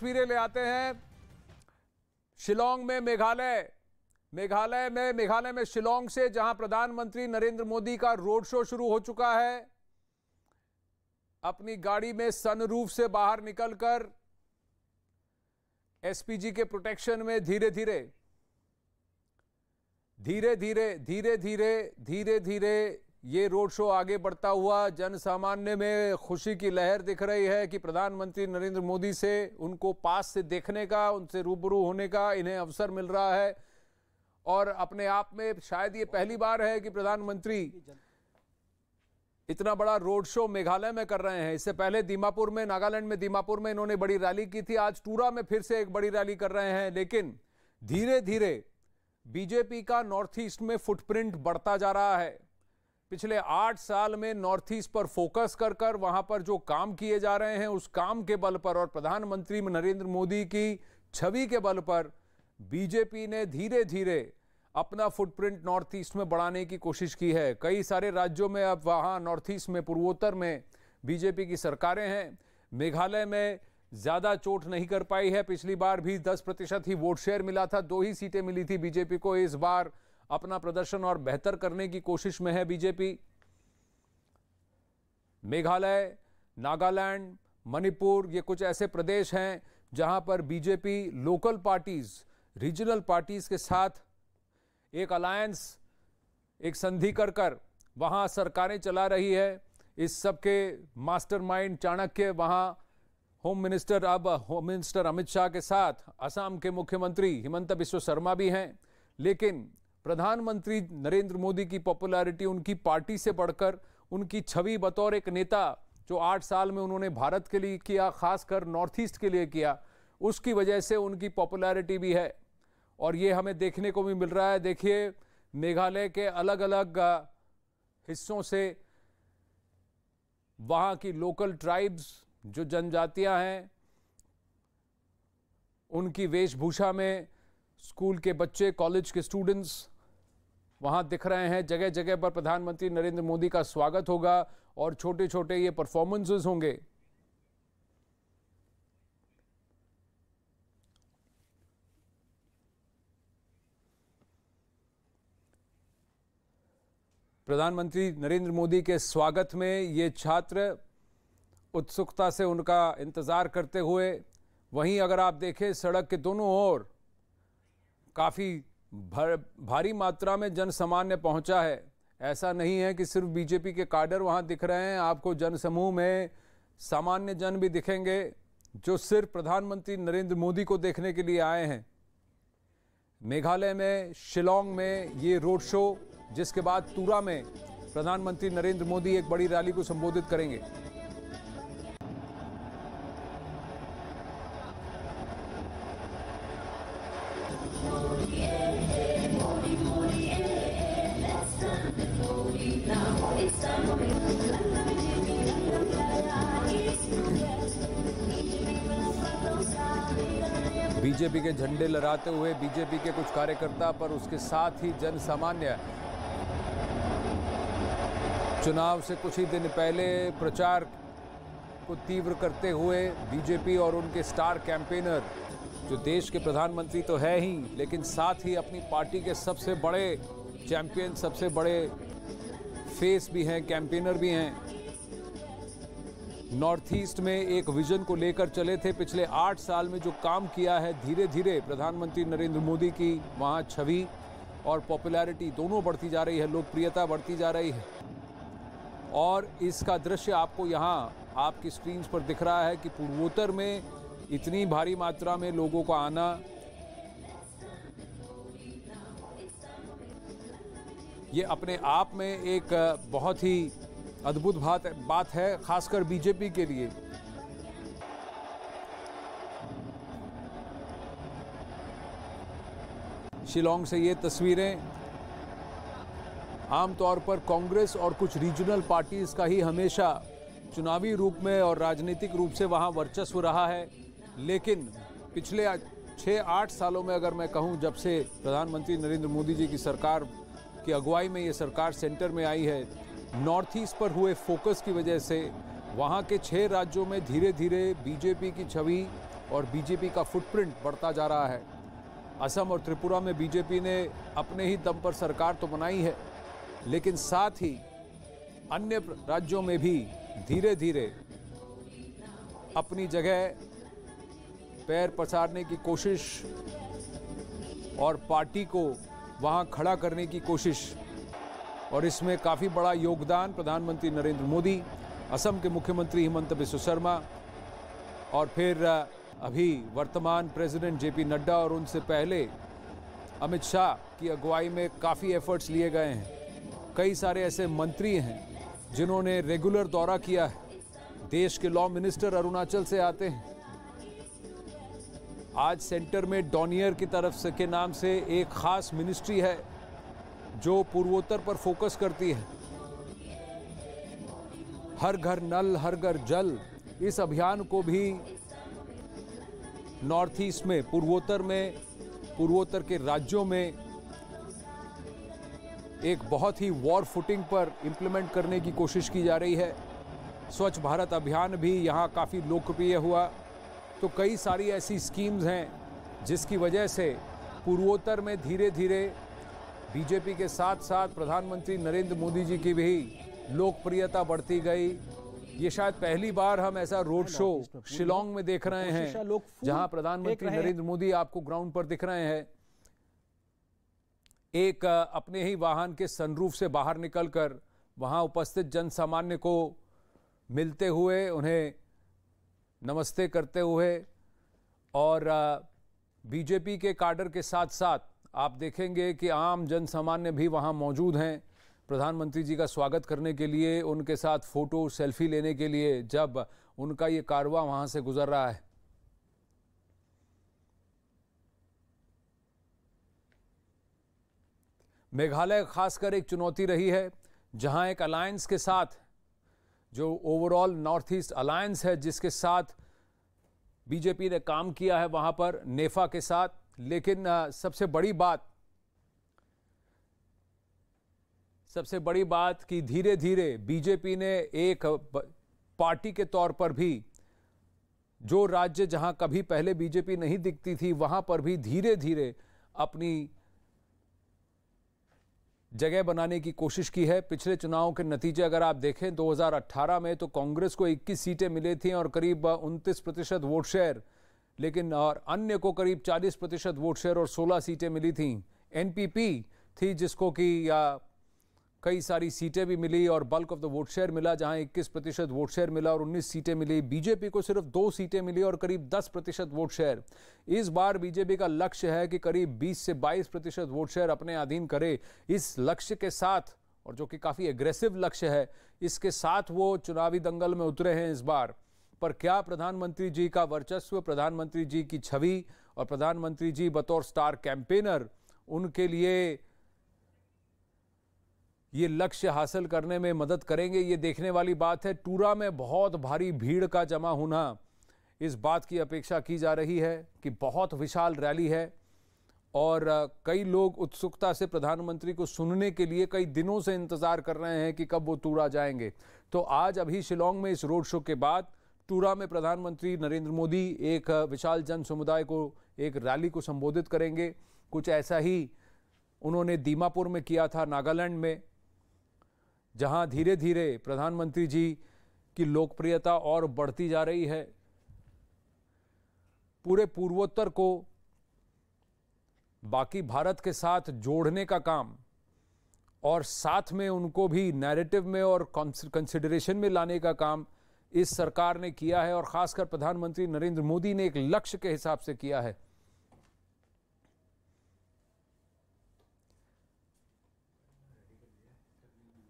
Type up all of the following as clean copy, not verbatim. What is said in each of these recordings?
तस्वीरें ले आते हैं शिलांग में, मेघालय में शिलांग से, जहां प्रधानमंत्री नरेंद्र मोदी का रोड शो शुरू हो चुका है। अपनी गाड़ी में सनरूफ से बाहर निकलकर एसपीजी के प्रोटेक्शन में धीरे धीरे ये रोड शो आगे बढ़ता हुआ, जन सामान्य में खुशी की लहर दिख रही है कि प्रधानमंत्री नरेंद्र मोदी से उनको पास से देखने का, उनसे रूबरू होने का इन्हें अवसर मिल रहा है। और अपने आप में शायद ये पहली बार है कि प्रधानमंत्री इतना बड़ा रोड शो मेघालय में कर रहे हैं। इससे पहले दीमापुर में, नागालैंड में दीमापुर में इन्होंने बड़ी रैली की थी। आज टूरा में फिर से एक बड़ी रैली कर रहे हैं। लेकिन धीरे धीरे बीजेपी का नॉर्थ ईस्ट में फुटप्रिंट बढ़ता जा रहा है। पिछले 8 साल में नॉर्थ ईस्ट पर फोकस कर वहां पर जो काम किए जा रहे हैं, उस काम के बल पर और प्रधानमंत्री नरेंद्र मोदी की छवि के बल पर बीजेपी ने धीरे धीरे अपना फुटप्रिंट नॉर्थ ईस्ट में बढ़ाने की कोशिश की है। कई सारे राज्यों में अब वहां नॉर्थ ईस्ट में, पूर्वोत्तर में बीजेपी की सरकारें हैं। मेघालय में ज्यादा चोट नहीं कर पाई है। पिछली बार भी 10% ही वोट शेयर मिला था, 2 ही सीटें मिली थी बीजेपी को। इस बार अपना प्रदर्शन और बेहतर करने की कोशिश में है बीजेपी। मेघालय, नागालैंड, मणिपुर, ये कुछ ऐसे प्रदेश हैं जहां पर BJP local parties, regional parties के साथ एक अलायंस, एक संधि कर वहां सरकारें चला रही है। इस सब के मास्टरमाइंड चाणक्य वहां होम मिनिस्टर अमित शाह के साथ असम के मुख्यमंत्री हिमंत बिस्वा शर्मा भी हैं। लेकिन प्रधानमंत्री नरेंद्र मोदी की पॉपुलैरिटी उनकी पार्टी से बढ़कर, उनकी छवि बतौर एक नेता जो 8 साल में उन्होंने भारत के लिए किया, खासकर नॉर्थ ईस्ट के लिए किया, उसकी वजह से उनकी पॉपुलैरिटी भी है। और ये हमें देखने को भी मिल रहा है। देखिए, मेघालय के अलग अलग हिस्सों से वहां की लोकल ट्राइब्स, जो जनजातियां हैं, उनकी वेशभूषा में स्कूल के बच्चे, कॉलेज के स्टूडेंट्स वहां दिख रहे हैं। जगह जगह पर प्रधानमंत्री नरेंद्र मोदी का स्वागत होगा और छोटे छोटे ये परफॉर्मेंसेस होंगे। प्रधानमंत्री नरेंद्र मोदी के स्वागत में ये छात्र उत्सुकता से उनका इंतजार करते हुए, वहीं अगर आप देखें सड़क के दोनों ओर काफी भारी मात्रा में जन सामान्य पहुंचा है। ऐसा नहीं है कि सिर्फ बीजेपी के काडर वहां दिख रहे हैं। आपको जन समूह में सामान्य जन भी दिखेंगे जो सिर्फ प्रधानमंत्री नरेंद्र मोदी को देखने के लिए आए हैं। मेघालय में, शिलांग में ये रोड शो, जिसके बाद टूरा में प्रधानमंत्री नरेंद्र मोदी एक बड़ी रैली को संबोधित करेंगे। बीजेपी के झंडे लहराते हुए बीजेपी के कुछ कार्यकर्ता, पर उसके साथ ही जन सामान्य चुनाव से कुछ ही दिन पहले प्रचार को तीव्र करते हुए बीजेपी और उनके स्टार कैंपेनर, जो देश के प्रधानमंत्री तो है ही, लेकिन साथ ही अपनी पार्टी के सबसे बड़े चैंपियन, सबसे बड़े फेस भी हैं, कैंपेनर भी हैं, नॉर्थ ईस्ट में एक विजन को लेकर चले थे। पिछले 8 साल में जो काम किया है, धीरे धीरे प्रधानमंत्री नरेंद्र मोदी की वहाँ छवि और पॉपुलैरिटी दोनों बढ़ती जा रही है, लोकप्रियता बढ़ती जा रही है। और इसका दृश्य आपको यहाँ आपकी स्क्रीन पर दिख रहा है कि पूर्वोत्तर में इतनी भारी मात्रा में लोगों का आना, ये अपने आप में एक बहुत ही अद्भुत बात है, खासकर बीजेपी के लिए। शिलांग से ये तस्वीरें, आमतौर पर कांग्रेस और कुछ रीजनल पार्टीज का ही हमेशा चुनावी रूप में और राजनीतिक रूप से वहां वर्चस्व रहा है। लेकिन पिछले 6-8 सालों में अगर मैं कहूं, जब से प्रधानमंत्री नरेंद्र मोदी जी की सरकार की अगुवाई में ये सरकार सेंटर में आई है, नॉर्थ ईस्ट पर हुए फोकस की वजह से वहाँ के 6 राज्यों में धीरे धीरे बीजेपी की छवि और बीजेपी का फुटप्रिंट बढ़ता जा रहा है। असम और त्रिपुरा में बीजेपी ने अपने ही दम पर सरकार तो बनाई है, लेकिन साथ ही अन्य राज्यों में भी धीरे धीरे अपनी जगह पैर पसारने की कोशिश और पार्टी को वहां खड़ा करने की कोशिश, और इसमें काफ़ी बड़ा योगदान प्रधानमंत्री नरेंद्र मोदी, असम के मुख्यमंत्री हिमंत बिस्वा शर्मा और फिर अभी वर्तमान प्रेसिडेंट जेपी नड्डा और उनसे पहले अमित शाह की अगुवाई में काफ़ी एफर्ट्स लिए गए हैं। कई सारे ऐसे मंत्री हैं जिन्होंने रेगुलर दौरा किया है। देश के लॉ मिनिस्टर अरुणाचल से आते हैं। आज सेंटर में डॉनियर की तरफ से के नाम से एक खास मिनिस्ट्री है जो पूर्वोत्तर पर फोकस करती है। हर घर नल हर घर जल, इस अभियान को भी नॉर्थ ईस्ट में, पूर्वोत्तर के राज्यों में एक बहुत ही वॉर फुटिंग पर इंप्लीमेंट करने की कोशिश की जा रही है। स्वच्छ भारत अभियान भी यहाँ काफ़ी लोकप्रिय हुआ। तो कई सारी ऐसी स्कीम्स हैं जिसकी वजह से पूर्वोत्तर में धीरे धीरे बीजेपी के साथ साथ प्रधानमंत्री नरेंद्र मोदी जी की भी लोकप्रियता बढ़ती गई। ये शायद पहली बार हम ऐसा रोड शो शिलोंग में देख रहे हैं जहां प्रधानमंत्री नरेंद्र मोदी आपको ग्राउंड पर दिख रहे हैं, एक अपने ही वाहन के सनरूफ से बाहर निकलकर वहां उपस्थित जन सामान्य को मिलते हुए, उन्हें नमस्ते करते हुए, और बीजेपी के काडर के साथ साथ आप देखेंगे कि आम जन सामान्य भी वहां मौजूद हैं प्रधानमंत्री जी का स्वागत करने के लिए, उनके साथ फोटो सेल्फी लेने के लिए जब उनका ये कारवा वहां से गुजर रहा है। मेघालय खासकर एक चुनौती रही है, जहां एक अलायंस के साथ, जो ओवरऑल नॉर्थ ईस्ट अलायंस है जिसके साथ बीजेपी ने काम किया है वहां पर नेफा के साथ, लेकिन सबसे बड़ी बात कि धीरे धीरे बीजेपी ने एक पार्टी के तौर पर भी जो राज्य जहां कभी पहले बीजेपी नहीं दिखती थी वहां पर भी धीरे धीरे अपनी जगह बनाने की कोशिश की है। पिछले चुनाव के नतीजे अगर आप देखें 2018 में तो कांग्रेस को 21 सीटें मिली थी और करीब 29% वोट शेयर, लेकिन और अन्य को करीब 40% वोट शेयर और 16 सीटें मिली थी। एनपीपी थी जिसको कि कई सारी सीटें भी मिली और bulk of the vote share मिला, जहां 21% वोट शेयर मिला और 19 सीटें मिली। बीजेपी को सिर्फ 2 सीटें मिली और करीब 10% वोट शेयर। इस बार बीजेपी का लक्ष्य है कि करीब 20 से 22% वोट शेयर अपने अधीन करे। इस लक्ष्य के साथ, और जो कि काफ़ी एग्रेसिव लक्ष्य है, इसके साथ वो चुनावी दंगल में उतरे हैं इस बार। पर क्या प्रधानमंत्री जी का वर्चस्व, प्रधानमंत्री जी की छवि और प्रधानमंत्री जी बतौर स्टार कैंपेनर उनके लिए ये लक्ष्य हासिल करने में मदद करेंगे, ये देखने वाली बात है। टूरा में बहुत भारी भीड़ का जमा होना, इस बात की अपेक्षा की जा रही है कि बहुत विशाल रैली है और कई लोग उत्सुकता से प्रधानमंत्री को सुनने के लिए कई दिनों से इंतजार कर रहे हैं कि कब वो टूरा जाएंगे। तो आज अभी शिलोंग में इस रोड शो के बाद टूरा में प्रधानमंत्री नरेंद्र मोदी एक विशाल जन समुदाय को, एक रैली को संबोधित करेंगे। कुछ ऐसा ही उन्होंने दीमापुर में किया था, नागालैंड में, जहां धीरे धीरे प्रधानमंत्री जी की लोकप्रियता और बढ़ती जा रही है। पूरे पूर्वोत्तर को बाकी भारत के साथ जोड़ने का काम और साथ में उनको भी नैरेटिव में और कंसिडरेशन में लाने का काम इस सरकार ने किया है और खासकर प्रधानमंत्री नरेंद्र मोदी ने एक लक्ष्य के हिसाब से किया है।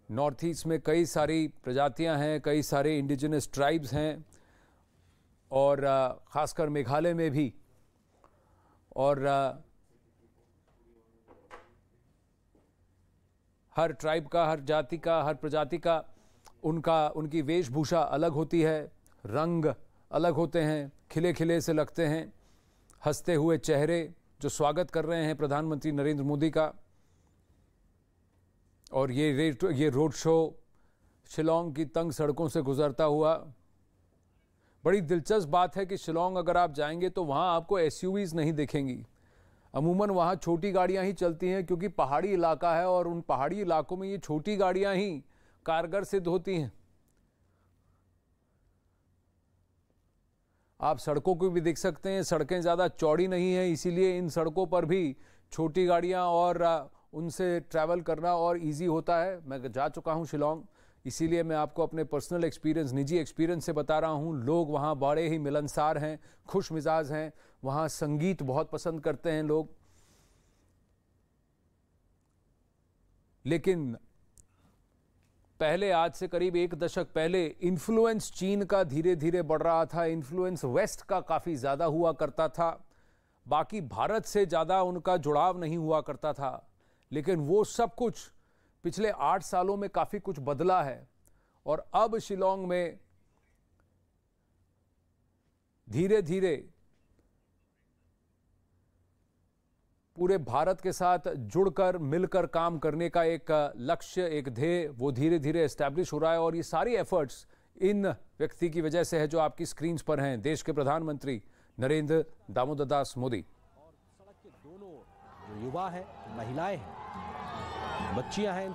नॉर्थ ईस्ट में कई सारी प्रजातियां हैं, कई सारे इंडिजिनस ट्राइब्स हैं और खासकर मेघालय में भी, और हर ट्राइब का, हर जाति का, हर प्रजाति का उनकी वेशभूषा अलग होती है, रंग अलग होते हैं, खिले खिले से लगते हैं, हंसते हुए चेहरे जो स्वागत कर रहे हैं प्रधानमंत्री नरेंद्र मोदी का। और ये रोड शो शिलोंग की तंग सड़कों से गुजरता हुआ बड़ी दिलचस्प बात है कि शिलोंग अगर आप जाएंगे तो वहाँ आपको एसयूवीज नहीं दिखेंगी। अमूमन वहाँ छोटी गाड़ियाँ ही चलती हैं, क्योंकि पहाड़ी इलाका है और उन पहाड़ी इलाकों में ये छोटी गाड़ियाँ ही कारगर सिद्ध होती हैं। आप सड़कों को भी देख सकते हैं, सड़कें ज़्यादा चौड़ी नहीं हैं, इसीलिए इन सड़कों पर भी छोटी गाड़ियाँ और उनसे ट्रैवल करना और इजी होता है। मैं जा चुका हूँ शिलोंग, इसीलिए मैं आपको अपने पर्सनल एक्सपीरियंस, निजी एक्सपीरियंस से बता रहा हूँ। लोग वहाँ बड़े ही मिलनसार हैं, खुश मिजाज हैं। वहाँ संगीत बहुत पसंद करते हैं लोग। लेकिन पहले, आज से करीब 1 दशक पहले, इन्फ्लुएंस चीन का धीरे धीरे बढ़ रहा था, इन्फ्लुएंस वेस्ट का काफ़ी ज़्यादा हुआ करता था, बाकी भारत से ज़्यादा उनका जुड़ाव नहीं हुआ करता था। लेकिन वो सब कुछ पिछले 8 सालों में काफ़ी कुछ बदला है और अब शिलोंग में धीरे धीरे पूरे भारत के साथ जुड़कर, मिलकर काम करने का एक लक्ष्य, एक ध्येय, वो धीरे धीरे एस्टैब्लिश हो रहा है। और ये सारी एफर्ट्स इन व्यक्ति की वजह से है जो आपकी स्क्रीन्स पर हैं, देश के प्रधानमंत्री नरेंद्र दामोदर दास मोदी। और सड़क के दोनों जो युवा हैं, महिलाएं हैं, बच्चियां हैं, इन